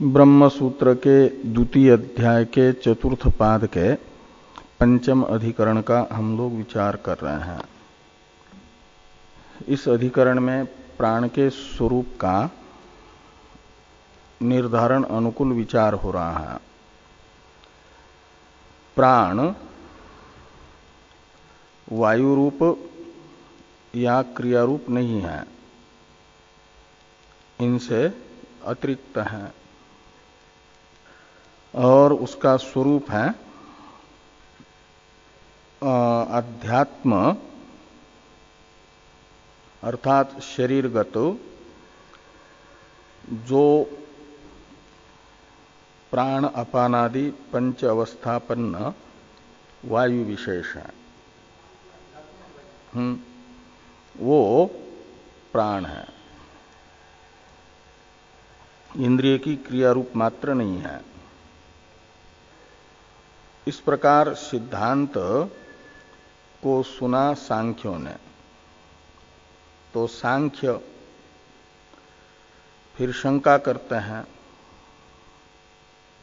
ब्रह्म सूत्र के द्वितीय अध्याय के चतुर्थ पाद के पंचम अधिकरण का हम लोग विचार कर रहे हैं। इस अधिकरण में प्राण के स्वरूप का निर्धारण अनुकूल विचार हो रहा है। प्राण वायु रूप या क्रिया रूप नहीं है, इनसे अतिरिक्त है और उसका स्वरूप है अध्यात्म अर्थात शरीरगत जो प्राण अपानादि पंच अवस्थापन्न वायु विशेष है, वो प्राण है, इंद्रिय की क्रिया रूप मात्र नहीं है। इस प्रकार सिद्धांत को सुना सांख्यों ने, तो सांख्य फिर शंका करते हैं,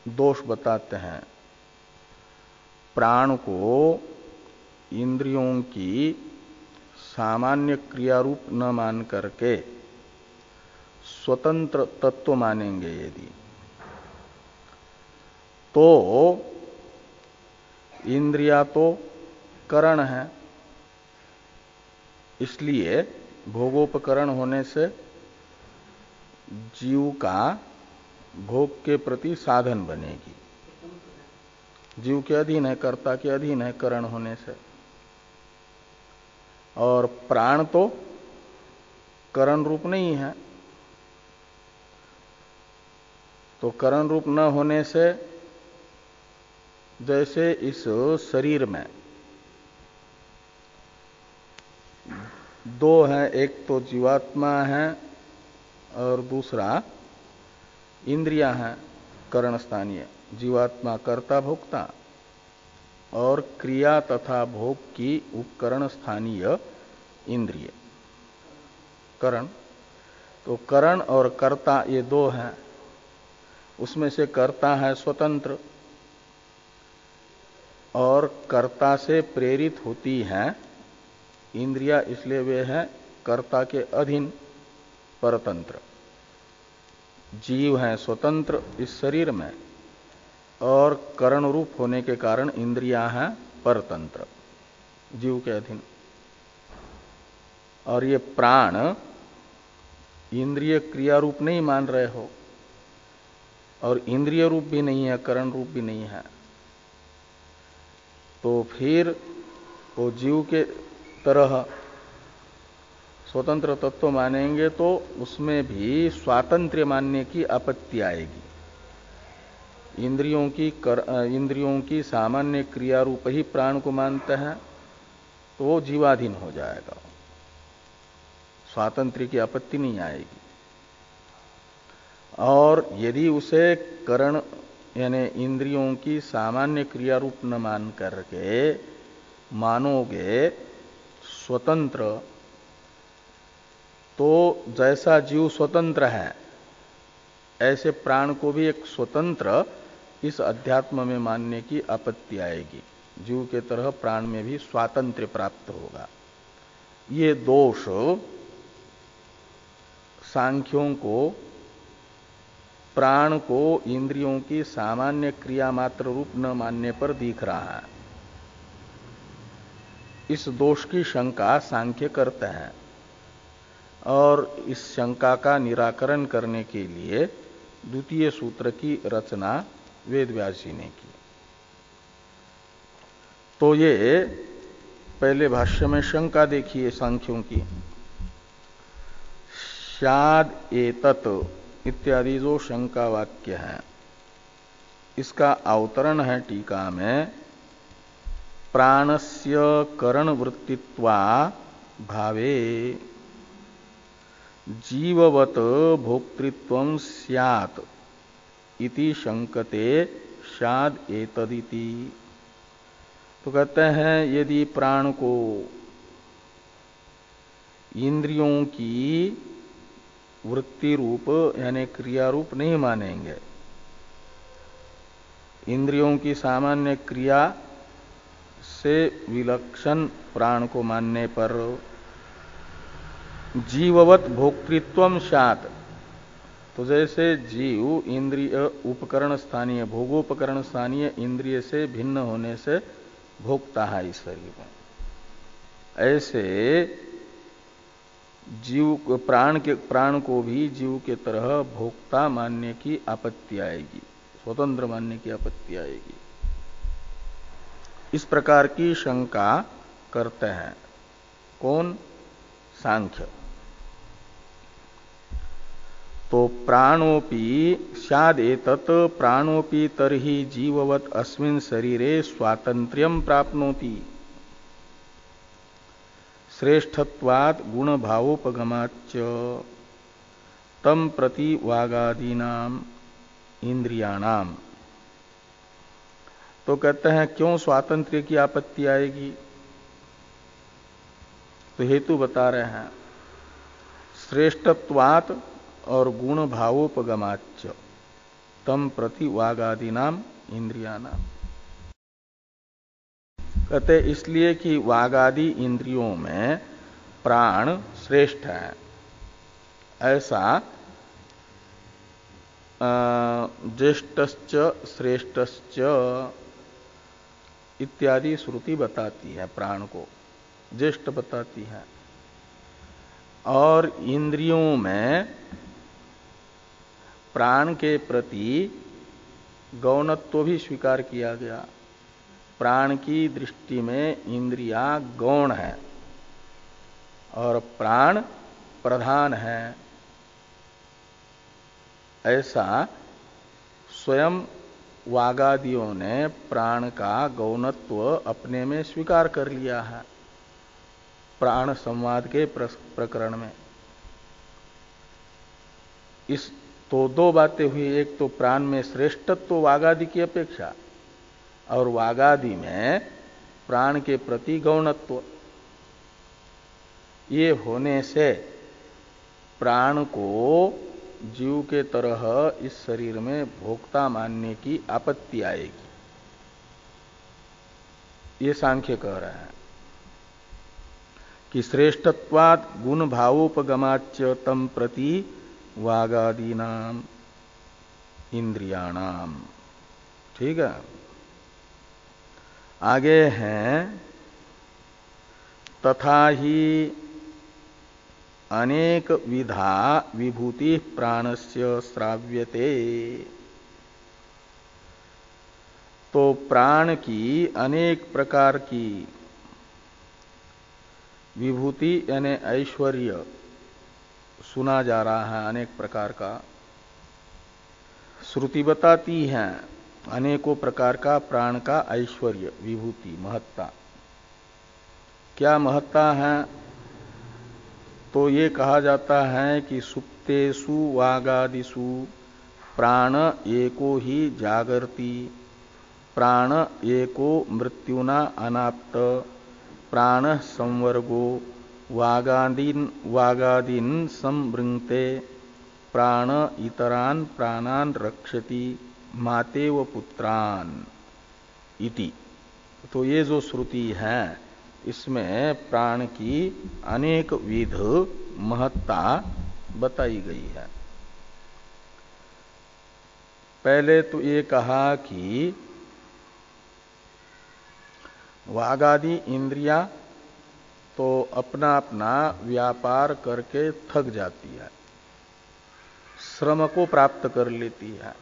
दोष बताते हैं। प्राण को इंद्रियों की सामान्य क्रिया रूप न मान करके स्वतंत्र तत्व मानेंगे यदि, तो इंद्रिया तो करण है, इसलिए भोगोपकरण होने से जीव का भोग के प्रति साधन बनेगी। जीव के अधीन है, कर्ता के अधीन है करण होने से। और प्राण तो करण रूप नहीं है, तो करण रूप न होने से जैसे इस शरीर में दो हैं, एक तो जीवात्मा है और दूसरा इंद्रियां हैं करण स्थानीय। जीवात्मा कर्ता भोक्ता और क्रिया तथा भोग की उपकरण स्थानीय इंद्रिय करण। तो करण और कर्ता ये दो हैं, उसमें से कर्ता है स्वतंत्र और कर्ता से प्रेरित होती हैं इंद्रिया, इसलिए वे हैं कर्ता के अधीन परतंत्र। जीव है स्वतंत्र इस शरीर में और करण रूप होने के कारण इंद्रिया हैं परतंत्र जीव के अधीन। और ये प्राण इंद्रिय क्रिया रूप नहीं मान रहे हो और इंद्रिय रूप भी नहीं है, करण रूप भी नहीं है, तो फिर वो जीव के तरह स्वतंत्र तत्व मानेंगे तो उसमें भी स्वातंत्र्य मानने की आपत्ति आएगी। इंद्रियों की सामान्य क्रिया रूप ही प्राण को मानते हैं तो वो जीवाधीन हो जाएगा, स्वातंत्र्य की आपत्ति नहीं आएगी। और यदि उसे करण यानी इंद्रियों की सामान्य क्रिया रूप न मान करके मानोगे स्वतंत्र, तो जैसा जीव स्वतंत्र है ऐसे प्राण को भी एक स्वतंत्र इस अध्यात्म में मानने की आपत्ति आएगी। जीव के तरह प्राण में भी स्वातंत्र्य प्राप्त होगा। ये दोष सांख्यों को प्राण को इंद्रियों की सामान्य क्रिया मात्र रूप न मानने पर दिख रहा है। इस दोष की शंका सांख्य करते हैं और इस शंका का निराकरण करने के लिए द्वितीय सूत्र की रचना वेदव्यास जी ने की। तो ये पहले भाष्य में शंका देखिए सांख्यों की। स्याद एतत् इत्यादि जो शंका वाक्य है, इसका अवतरण है टीका में, प्राणस्य करण वृत्तित्वा भावे जीववत भोक्तृत्वं स्यात् इति शंकते स्याद एतदिति। तो कहते हैं यदि प्राण को इंद्रियों की वृत्ति रूप यानी क्रिया रूप नहीं मानेंगे इंद्रियों की सामान्य क्रिया से विलक्षण प्राण को मानने पर जीववत भोक्तृत्वम स्यात्, तो जैसे जीव इंद्रिय उपकरण स्थानीय भोगोपकरण स्थानीय इंद्रिय से भिन्न होने से भोगता है इस शरीर में, ऐसे जीव प्राण को भी जीव के तरह भोक्ता मानने की आपत्ति आएगी, स्वतंत्र मानने की आपत्ति आएगी। इस प्रकार की शंका करते हैं कौन? सांख्य। तो प्राणोपि स्याद् एतत् प्राणोपि तर्हि जीववत् अस्मिन् शरीरे स्वातंत्र्यं प्राप्नोति श्रेष्ठत्वात् गुण भावोपगमाच्च तम प्रति वागादीनाम इंद्रियाणाम। तो कहते हैं क्यों स्वातंत्र्य की आपत्ति आएगी? तो हेतु बता रहे हैं, श्रेष्ठत्वात् और गुण भावोपगमाच्च तम प्रति वागादीनाम इंद्रियाणाम। कहते इसलिए कि वागादि इंद्रियों में प्राण श्रेष्ठ है, ऐसा ज्येष्ठश्च श्रेष्ठश्च इत्यादि श्रुति बताती है, प्राण को ज्येष्ठ बताती है। और इंद्रियों में प्राण के प्रति गौणत्व भी स्वीकार किया गया। प्राण की दृष्टि में इंद्रिया गौण है और प्राण प्रधान है, ऐसा स्वयं वागादियों ने प्राण का गौणत्व अपने में स्वीकार कर लिया है प्राण संवाद के प्रकरण में। इस तो दो बातें हुई, एक तो प्राण में श्रेष्ठत्व वागादि की अपेक्षा और वागादि में प्राण के प्रति गौणत्व। ये होने से प्राण को जीव के तरह इस शरीर में भोक्ता मानने की आपत्ति आएगी, ये सांख्य कह रहे हैं कि श्रेष्ठत्वात् गुण भावोपगमाच्च तम प्रति वागादीनाम इंद्रियाणाम। ठीक है, आगे हैं तथा ही अनेक विधा विभूति प्राणस्य श्राव्यते। तो प्राण की अनेक प्रकार की विभूति यानी ऐश्वर्य सुना जा रहा है, अनेक प्रकार का श्रुति बताती है। अनेकों प्रकार का प्राण का ऐश्वर्य, विभूति, महत्ता। क्या महत्ता है? तो ये कहा जाता है कि सुप्तेषु वागादिषु प्राण एको ही जागर्ति, प्राण एको मृत्युना अनाप्त, प्राण संवर्गो वागादीन संवृंगते, प्राण इतरान प्राणान रक्षति मातेव पुत्रान इति। तो ये जो श्रुति है इसमें प्राण की अनेक विध महत्ता बताई गई है। पहले तो ये कहा कि वागादि इंद्रियां तो अपना अपना व्यापार करके थक जाती है, श्रम को प्राप्त कर लेती है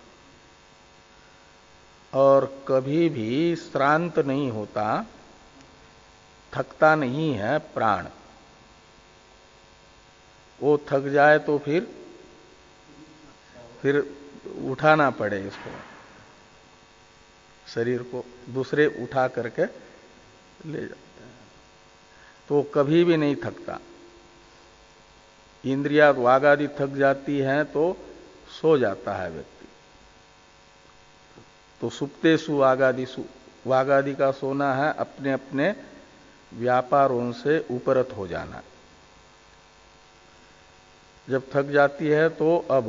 और कभी भी श्रांत नहीं होता, थकता नहीं है प्राण। वो थक जाए तो फिर उठाना पड़े इसको, शरीर को दूसरे उठा करके ले जाते हैं, तो कभी भी नहीं थकता। इंद्रिया वागादि थक जाती हैं तो सो जाता है व्यक्ति। तो सुप्तेषु वागादिषु, वागादि का सोना है अपने अपने व्यापारों से उपरत हो जाना। जब थक जाती है तो अब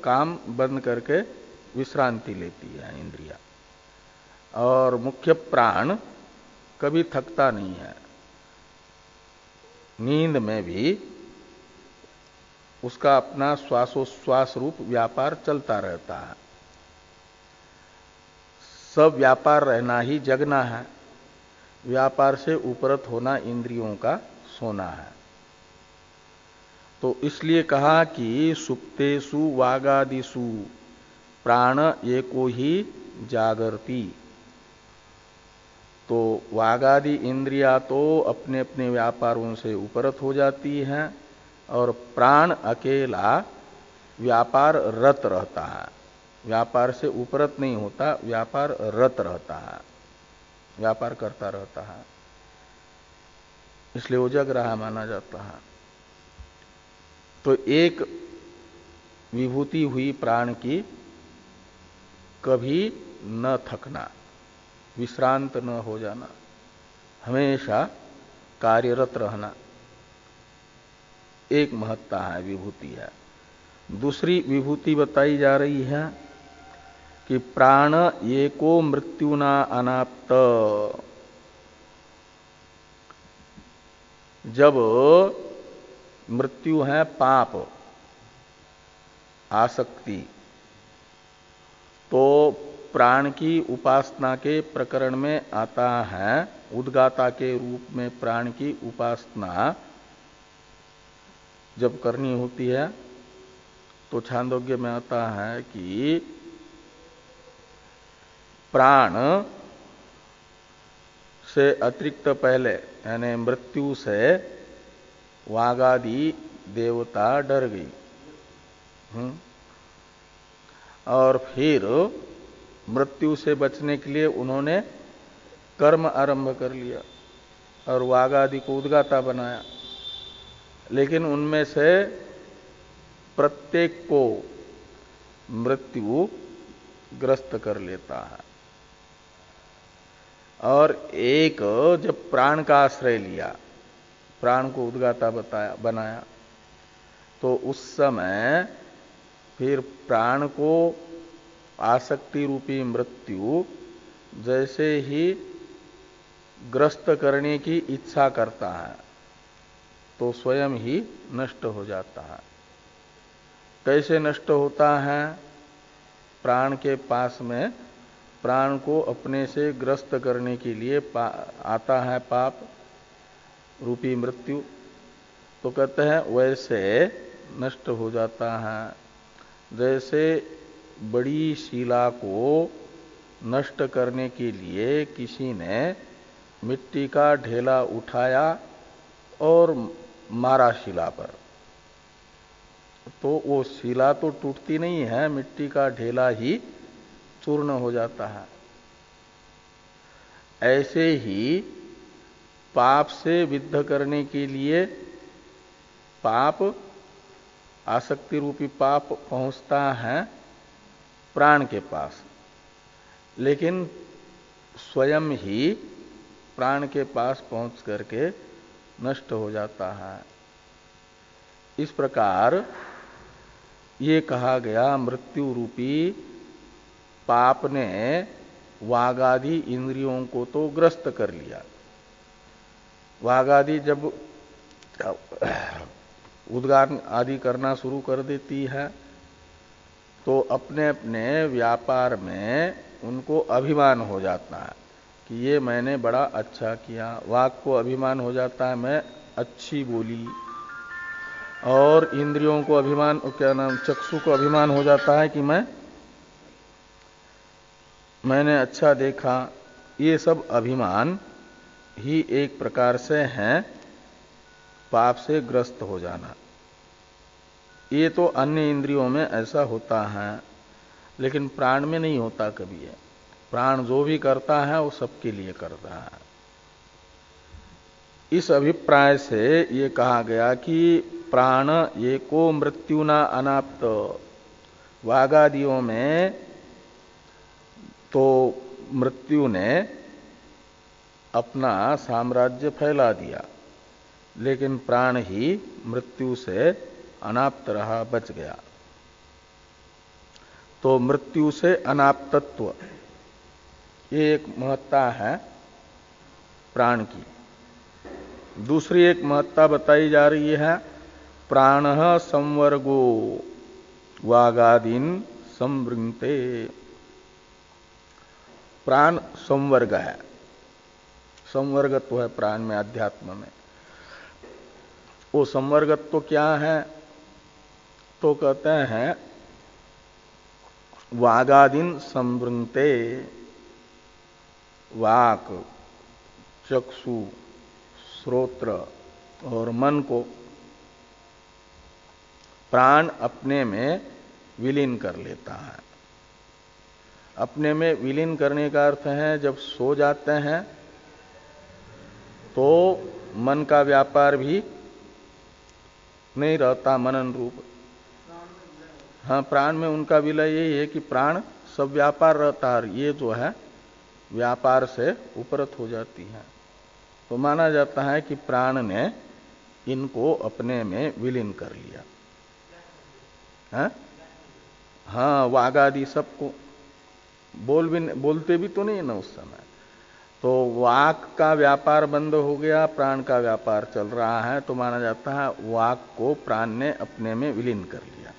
काम बंद करके विश्रांति लेती है इंद्रिया। और मुख्य प्राण कभी थकता नहीं है। नींद में भी उसका अपना श्वासोश्वास रूप व्यापार चलता रहता है। सब व्यापार रहना ही जगना है। व्यापार से उपरत होना इंद्रियों का सोना है। तो इसलिए कहा कि सुप्तेषु वागादिषु प्राण एको ही जागर्ति। तो वागादि इंद्रिया तो अपने अपने व्यापारों से उपरत हो जाती हैं और प्राण अकेला व्यापार रत रहता है। व्यापार से उपरत नहीं होता, व्यापार रत रहता है, व्यापार करता रहता है, इसलिए वो जग रहा माना जाता है। तो एक विभूति हुई प्राण की कभी न थकना, विश्रांत न हो जाना, हमेशा कार्यरत रहना, एक महत्ता है, विभूति है। दूसरी विभूति बताई जा रही है कि प्राण एको मृत्युना अनाप्त। जब मृत्यु है पाप, आसक्ति, तो प्राण की उपासना के प्रकरण में आता है, उद्गाता के रूप में प्राण की उपासना जब करनी होती है तो छांदोग्य में आता है कि प्राण से अतिरिक्त पहले यानी मृत्यु से वागादि देवता डर गई। और फिर मृत्यु से बचने के लिए उन्होंने कर्म आरंभ कर लिया और वागादि को उद्गाता बनाया। लेकिन उनमें से प्रत्येक को मृत्यु ग्रस्त कर लेता है। और एक जब प्राण का आश्रय लिया, प्राण को उद्गाता बनाया, तो उस समय फिर प्राण को आसक्ति रूपी मृत्यु जैसे ही ग्रस्त करने की इच्छा करता है तो स्वयं ही नष्ट हो जाता है। कैसे नष्ट होता है? प्राण के पास में प्राण को अपने से ग्रस्त करने के लिए आता है पाप रूपी मृत्यु, तो कहते हैं वैसे नष्ट हो जाता है। जैसे बड़ी शिला को नष्ट करने के लिए किसी ने मिट्टी का ढेला उठाया और मारा शिला पर, तो वो शिला तो टूटती नहीं है, मिट्टी का ढेला ही चूर्ण हो जाता है। ऐसे ही पाप से विद्ध करने के लिए पाप, आसक्ति रूपी पाप पहुंचता है प्राण के पास, लेकिन स्वयं ही प्राण के पास पहुंच करके नष्ट हो जाता है। इस प्रकार ये कहा गया मृत्यु रूपी पाप ने वागादि इंद्रियों को तो ग्रस्त कर लिया। वागादि जब उद्गार आदि करना शुरू कर देती है तो अपने अपने व्यापार में उनको अभिमान हो जाता है कि ये मैंने बड़ा अच्छा किया। वाक को अभिमान हो जाता है मैं अच्छी बोली, और इंद्रियों को अभिमान, क्या नाम, चक्षु को अभिमान हो जाता है कि मैंने अच्छा देखा। ये सब अभिमान ही एक प्रकार से हैं पाप से ग्रस्त हो जाना। ये तो अन्य इंद्रियों में ऐसा होता है, लेकिन प्राण में नहीं होता कभी है। प्राण जो भी करता है वो सबके लिए करता है। इस अभिप्राय से ये कहा गया कि प्राण एको मृत्युना अनाप्त। वागादियों में तो मृत्यु ने अपना साम्राज्य फैला दिया, लेकिन प्राण ही मृत्यु से अनाप्त रहा, बच गया। तो मृत्यु से अनाप्तत्व ये एक महत्ता है प्राण की। दूसरी एक महत्ता बताई जा रही है, प्राणः संवर्गो वागादीन संवृंगते। प्राण संवर्ग है, संवर्गत्व है प्राण में, अध्यात्म में। वो संवर्गत्व क्या है? तो कहते हैं वागादीन संवृंगते, वाक, चक्षु, श्रोत्र और मन को प्राण अपने में विलीन कर लेता है। अपने में विलीन करने का अर्थ है जब सो जाते हैं तो मन का व्यापार भी नहीं रहता मनन रूप। हाँ, प्राण में उनका विलय यही है कि प्राण सब व्यापार रहता है, ये जो है व्यापार से उपरत हो जाती है। तो माना जाता है कि प्राण ने इनको अपने में विलीन कर लिया। हाँ, वागादि सबको बोलते भी तो नहीं ना उस समय। तो वाक का व्यापार बंद हो गया, प्राण का व्यापार चल रहा है, तो माना जाता है वाक को प्राण ने अपने में विलीन कर लिया।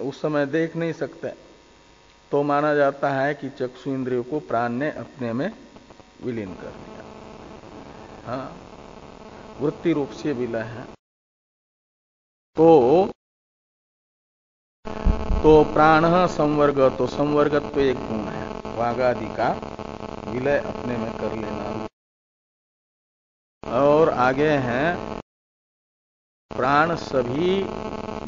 उस समय देख नहीं सकते, तो माना जाता है कि चक्षु इंद्रियों को प्राण ने अपने में विलीन कर लिया। हाँ, वृत्ति रूप से विलय है। तो प्राण संवर्ग, तो संवर्गत्व एक गुण है, वागादि का विलय अपने में कर लेना। और आगे हैं प्राण सभी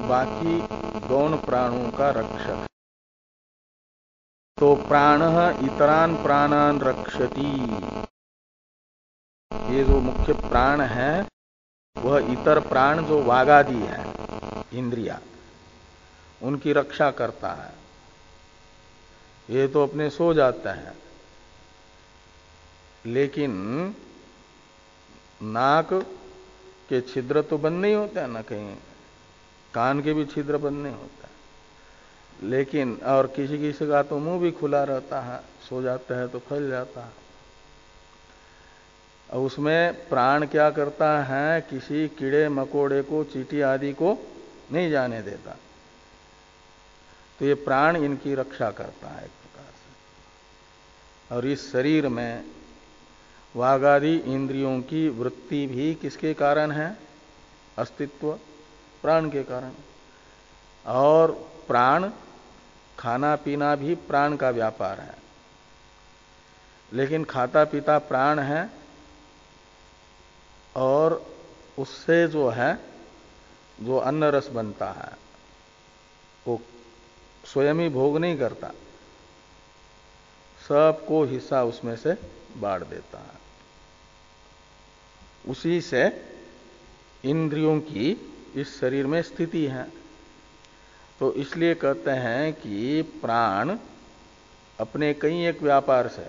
बाकी गौण प्राणों का रक्षक। तो प्राण इतरान प्राणान रक्षति, ये जो मुख्य प्राण है वह इतर प्राण जो वागादि है, इंद्रिया, उनकी रक्षा करता है। ये तो अपने सो जाता है, लेकिन नाक के छिद्र तो बंद नहीं होते ना, कहीं कान के भी छिद्र बंद नहीं होता, लेकिन और किसी किसी का तो मुंह भी खुला रहता है, सो जाता है तो फैल जाता है। और उसमें प्राण क्या करता है, किसी कीड़े मकोड़े को, चींटी आदि को नहीं जाने देता। तो ये प्राण इनकी रक्षा करता है एक प्रकार से। और इस शरीर में वागादि इंद्रियों की वृत्ति भी किसके कारण है? अस्तित्व प्राण के कारण। और प्राण, खाना पीना भी प्राण का व्यापार है, लेकिन खाता पीता प्राण है और उससे जो है जो अन्न रस बनता है वो स्वयं ही भोग नहीं करता, सबको हिस्सा उसमें से बांट देता है। उसी से इंद्रियों की इस शरीर में स्थिति है। तो इसलिए कहते हैं कि प्राण अपने कई एक व्यापार से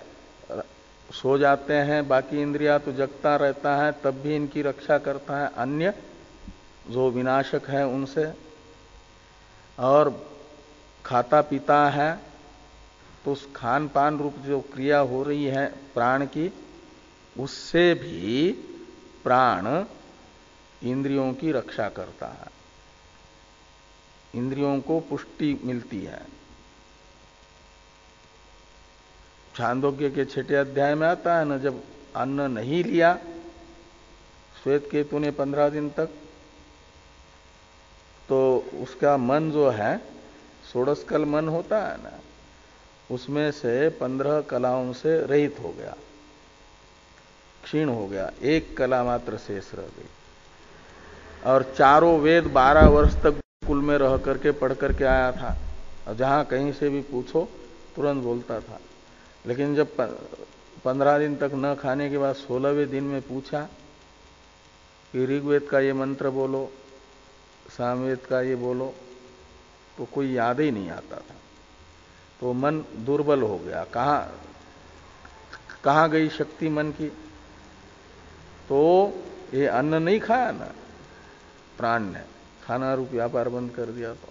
सो जाते हैं, बाकी इंद्रिया तो जगता रहता है, तब भी इनकी रक्षा करता है अन्य जो विनाशक है उनसे। और खाता पीता है तो उस खान पान रूप जो क्रिया हो रही है प्राण की, उससे भी प्राण इंद्रियों की रक्षा करता है, इंद्रियों को पुष्टि मिलती है। छांदोग्य के 6 अध्याय में आता है ना, जब अन्न नहीं लिया श्वेत केतु ने 15 दिन तक, तो उसका मन जो है, षोडशकल मन होता है ना, उसमें से 15 कलाओं से रहित हो गया, क्षीण हो गया, एक कला मात्र शेष रह गई। और चारों वेद 12 वर्ष तक कुल में रह करके पढ़ करके आया था, और जहां कहीं से भी पूछो तुरंत बोलता था। लेकिन जब 15 दिन तक न खाने के बाद 16वें दिन में पूछा कि ऋग्वेद का ये मंत्र बोलो, सामवेद का ये बोलो, तो कोई याद ही नहीं आता था। तो मन दुर्बल हो गया, कहां गई शक्ति मन की? तो ये अन्न नहीं खाया ना प्राण ने, खाना रूप व्यापार बंद कर दिया। तो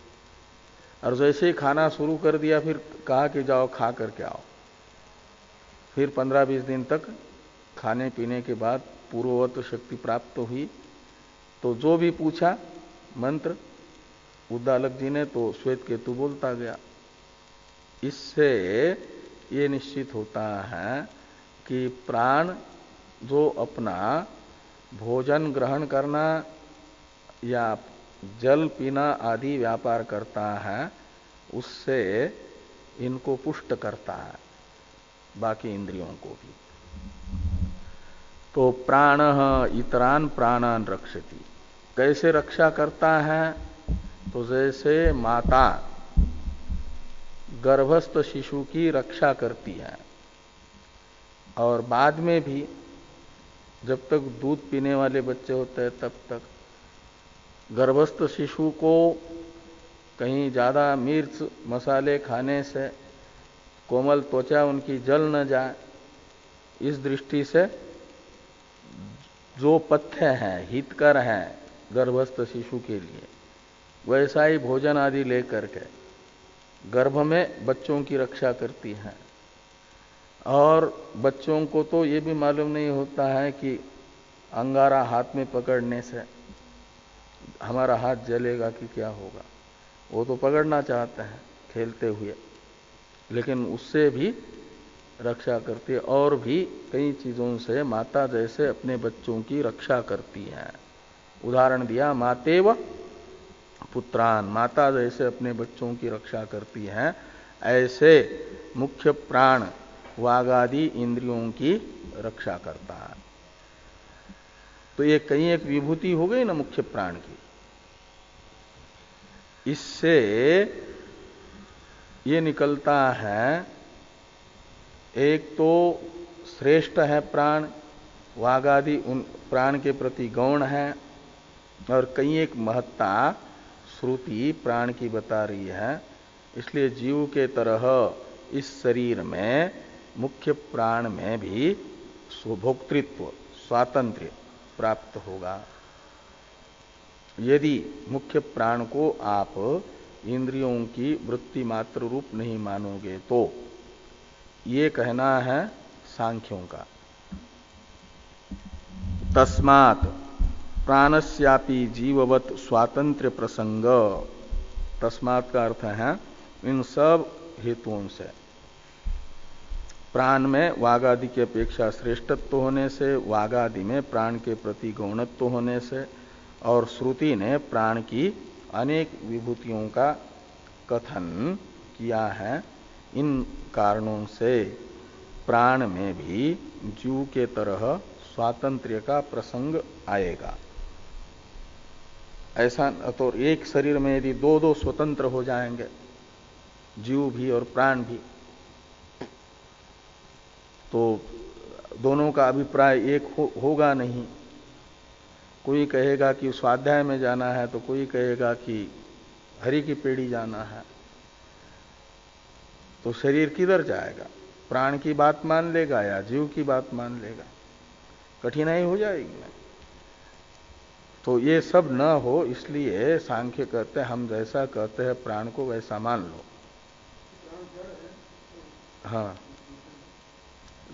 और जैसे ही खाना शुरू कर दिया, फिर कहा कि जाओ खा करके आओ, फिर 15-20 दिन तक खाने पीने के बाद पूर्ववत शक्ति प्राप्त हुई, तो जो भी पूछा मंत्र उद्दालक जी ने तो श्वेत केतु बोलता गया। इससे ये निश्चित होता है कि प्राण जो अपना भोजन ग्रहण करना या जल पीना आदि व्यापार करता है, उससे इनको पुष्ट करता है, बाकी इंद्रियों को भी। तो प्राण इतरान प्राणान रक्षति, कैसे रक्षा करता है? तो जैसे माता गर्भस्थ शिशु की रक्षा करती है और बाद में भी जब तक दूध पीने वाले बच्चे होते हैं तब तक गर्भस्थ शिशु को कहीं ज्यादा मिर्च मसाले खाने से कोमल त्वचा उनकी जल न जाए, इस दृष्टि से जो पथ्य है हितकर है गर्भस्थ शिशु के लिए, वैसा ही भोजन आदि लेकर के गर्भ में बच्चों की रक्षा करती है। और बच्चों को तो ये भी मालूम नहीं होता है कि अंगारा हाथ में पकड़ने से हमारा हाथ जलेगा कि क्या होगा, वो तो पकड़ना चाहते हैं खेलते हुए, लेकिन उससे भी रक्षा करती है। और भी कई चीजों से माता जैसे अपने बच्चों की रक्षा करती है। उदाहरण दिया मातेव पुत्रान, माता जैसे अपने बच्चों की रक्षा करती है, ऐसे मुख्य प्राण वागादि इंद्रियों की रक्षा करता है। तो ये कहीं एक विभूति हो गई ना मुख्य प्राण की। इससे ये निकलता है, एक तो श्रेष्ठ है प्राण, वागादि उन प्राण के प्रति गौण है, और कई एक महत्ता श्रुति प्राण की बता रही है। इसलिए जीव के तरह इस शरीर में मुख्य प्राण में भी स्वभोक्तृत्व स्वातंत्र्य प्राप्त होगा। यदि मुख्य प्राण को आप इंद्रियों की वृत्ति मात्र रूप नहीं मानोगे तो, ये कहना है सांख्यों का। तस्मात् प्राणस्यापि जीववत स्वातंत्र्य प्रसंग, तस्मात् का अर्थ है इन सब हेतुओं से, प्राण में वागादि की अपेक्षा श्रेष्ठत्व होने से, वागादि में प्राण के प्रति गौणत्व होने से, और श्रुति ने प्राण की अनेक विभूतियों का कथन किया है, इन कारणों से प्राण में भी जीव के तरह स्वातंत्र्य का प्रसंग आएगा। ऐसा तो एक शरीर में यदि दो दो स्वतंत्र हो जाएंगे, जीव भी और प्राण भी, तो दोनों का अभिप्राय एक होगा नहीं। कोई कहेगा कि स्वाध्याय में जाना है, तो कोई कहेगा कि हरि की पेड़ी जाना है। तो शरीर किधर जाएगा? प्राण की बात मान लेगा या जीव की बात मान लेगा? कठिनाई हो जाएगी ना। तो ये सब न हो, इसलिए सांख्य कहते हैं हम जैसा कहते हैं प्राण को वैसा मान लो। हाँ,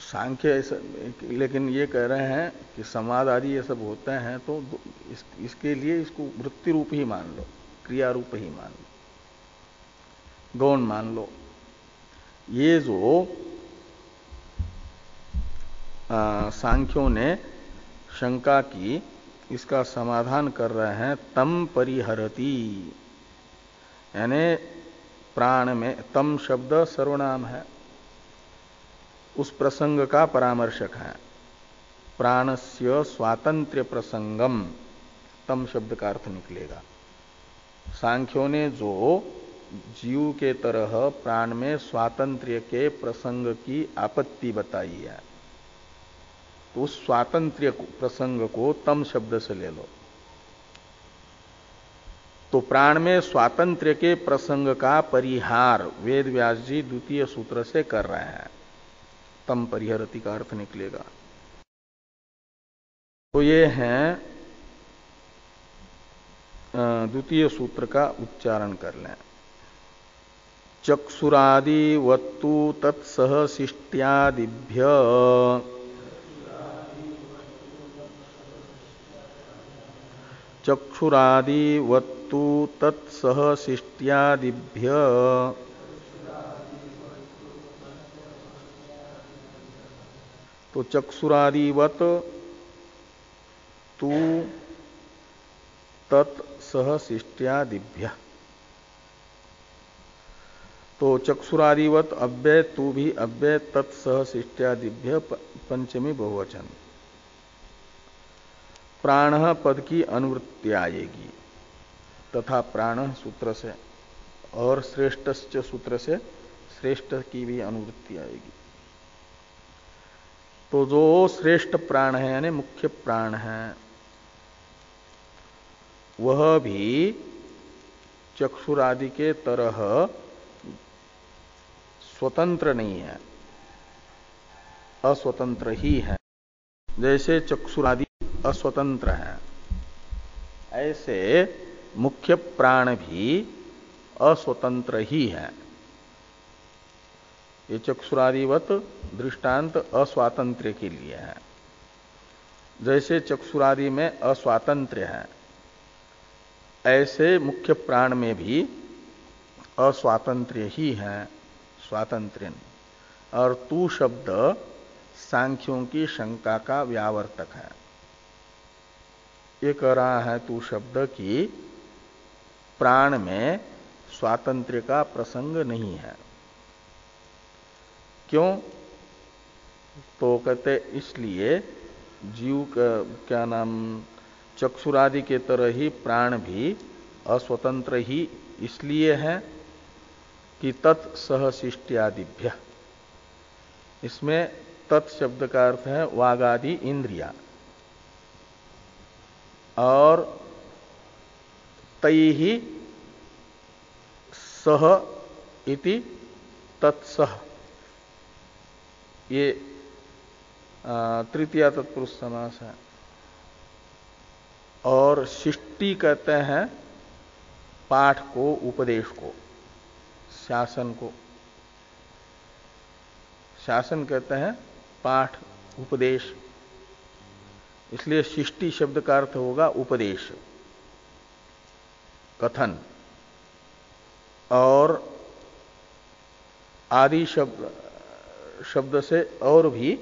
सांख्य ऐसा, लेकिन ये कह रहे हैं कि समाध आदि ये सब होते हैं तो इसके लिए इसको वृत्ति रूप ही मान लो, क्रिया रूप ही मान लो, गौण मान लो। ये जो सांख्यों ने शंका की, इसका समाधान कर रहे हैं तम परिहरति, यानी प्राण में तम शब्द सर्वनाम है, उस प्रसंग का परामर्शक है। प्राणस्य स्वातंत्र्य प्रसंगम, तम शब्द का अर्थ निकलेगा। सांख्यों ने जो जीव के तरह प्राण में स्वातंत्र्य के प्रसंग की आपत्ति बताई है, तो उस स्वातंत्र्य प्रसंग को तम शब्द से ले लो। तो प्राण में स्वातंत्र्य के प्रसंग का परिहार वेद व्यास जी द्वितीय सूत्र से कर रहे हैं, तम परिहरति का अर्थ निकलेगा। तो ये है द्वितीय सूत्र का उच्चारण कर लें। चक्षुरादिवत्तु तत्सहशिष्ट्यादिभ्य चक्षुरादिवत्तु तत्सहशिष्ट्यादिभ्य तो चक्षुरादिवत तू तत्सहशिष्ट्यादिभ्य, तो चक्षुरादिवत अव्यय तू भी अव्यय तत्सहशिष्ट्यादिभ्य पंचमी बहुवचन। प्राण पद की अनुवृत्ति आएगी तथा प्राण सूत्र से, और श्रेष्ठश्च सूत्र से श्रेष्ठ की भी अनुवृत्ति आएगी। तो जो श्रेष्ठ प्राण है यानी मुख्य प्राण है वह भी चक्षुरादि के तरह स्वतंत्र नहीं है, अस्वतंत्र ही है। जैसे चक्षुरादि अस्वतंत्र है ऐसे मुख्य प्राण भी अस्वतंत्र ही है। ये चक्षुरादिवत दृष्टांत अस्वातंत्र्य के लिए है। जैसे चक्षुरादि में अस्वातंत्र्य है ऐसे मुख्य प्राण में भी अस्वातंत्र्य ही है, स्वातंत्र्य नहीं। और तू शब्द सांख्यों की शंका का व्यावर्तक है। ये कह रहा है तू शब्द कि प्राण में स्वातंत्र्य का प्रसंग नहीं है। क्यों? तो कहते इसलिए जीव का क्या नाम चक्षुरादि के तरह ही प्राण भी अस्वतंत्र ही इसलिए है कि तत्सहशिष्ट्यादिभ्य। इसमें तत् शब्द का अर्थ है वागादि इंद्रिया, और तैहि सह इति तत्सह, ये तृतीया तत्पुरुष समास है। और शिष्टि कहते हैं पाठ को, उपदेश को, शासन को। शासन कहते हैं पाठ, उपदेश। इसलिए शिष्टि शब्द का अर्थ होगा उपदेश, कथन। और आदि शब्द से और भी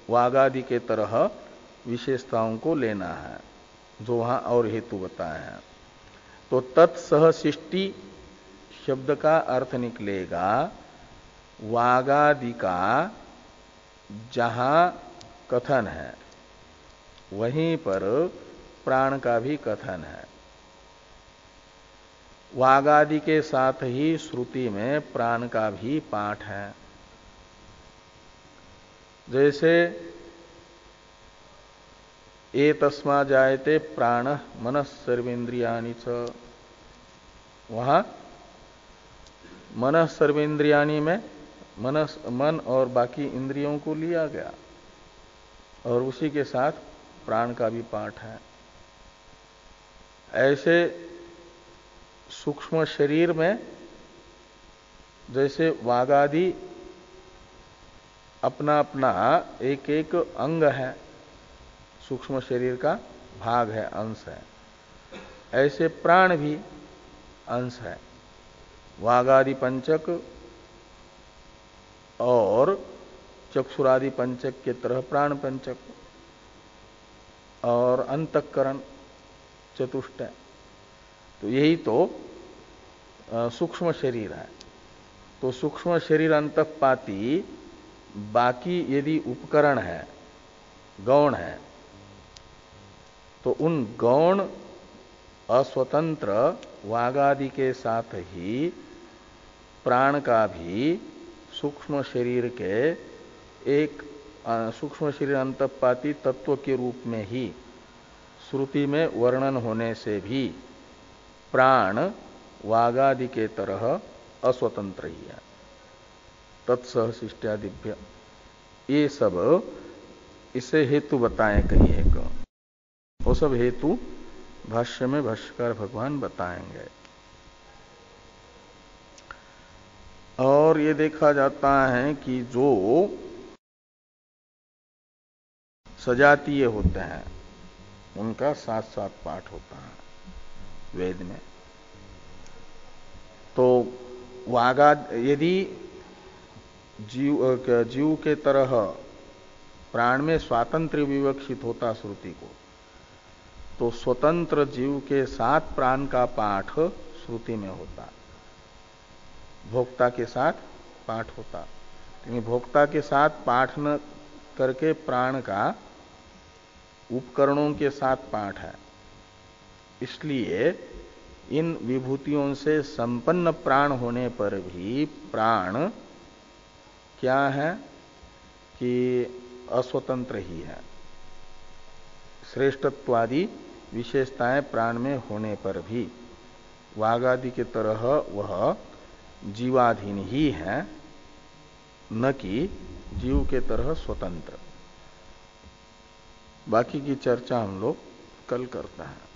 वागादि के तरह विशेषताओं को लेना है जो वहां और हेतु बताए हैं। तो तत्सहशिष्टि शब्द का अर्थ निकलेगा वागादि का जहां कथन है वहीं पर प्राण का भी कथन है। वागादि के साथ ही श्रुति में प्राण का भी पाठ है। जैसे एतस्मा जायते प्राण मनः सर्वेन्द्रियाणि च, वहां मनः सर्वेन्द्रियाणि में मन और बाकी इंद्रियों को लिया गया और उसी के साथ प्राण का भी पाठ है। ऐसे सूक्ष्म शरीर में जैसे वागादि अपना अपना एक एक अंग है, सूक्ष्म शरीर का भाग है, अंश है, ऐसे प्राण भी अंश है। वागादि पंचक और चक्षुरादि पंचक के तरह प्राण पंचक और अंतःकरण चतुष्ट। तो यही तो सूक्ष्म शरीर है। तो सूक्ष्म शरीर अंतःपाती बाकी यदि उपकरण है, गौण है, तो उन गौण अस्वतंत्र वागादि के साथ ही प्राण का भी सूक्ष्म शरीर के एक सूक्ष्म शरीर अंतःपाती तत्व के रूप में ही श्रुति में वर्णन होने से भी प्राण वागादि के तरह अस्वतंत्र ही है। तत्सहशिष्ट्यादिभ्य, ये सब इसे हेतु बताएं कहीं एक, वो सब हेतु भाष्य में भाष्यकार भगवान बताएंगे। और ये देखा जाता है कि जो सजातीय होते हैं उनका साथ साथ पाठ होता है वेद में। तो वागा यदि जीव के तरह प्राण में स्वातंत्र विवक्षित होता श्रुति को, तो स्वतंत्र जीव के साथ प्राण का पाठ श्रुति में होता, भोक्ता के साथ पाठ होता। लेकिन भोक्ता के साथ पाठ न करके प्राण का उपकरणों के साथ पाठ है। इसलिए इन विभूतियों से संपन्न प्राण होने पर भी प्राण क्या है कि अस्वतंत्र ही है। श्रेष्ठत्वादि विशेषताएं प्राण में होने पर भी वागादि के तरह वह जीवाधीन ही है, न कि जीव के तरह स्वतंत्र। बाकी की चर्चा हम लोग कल करते हैं।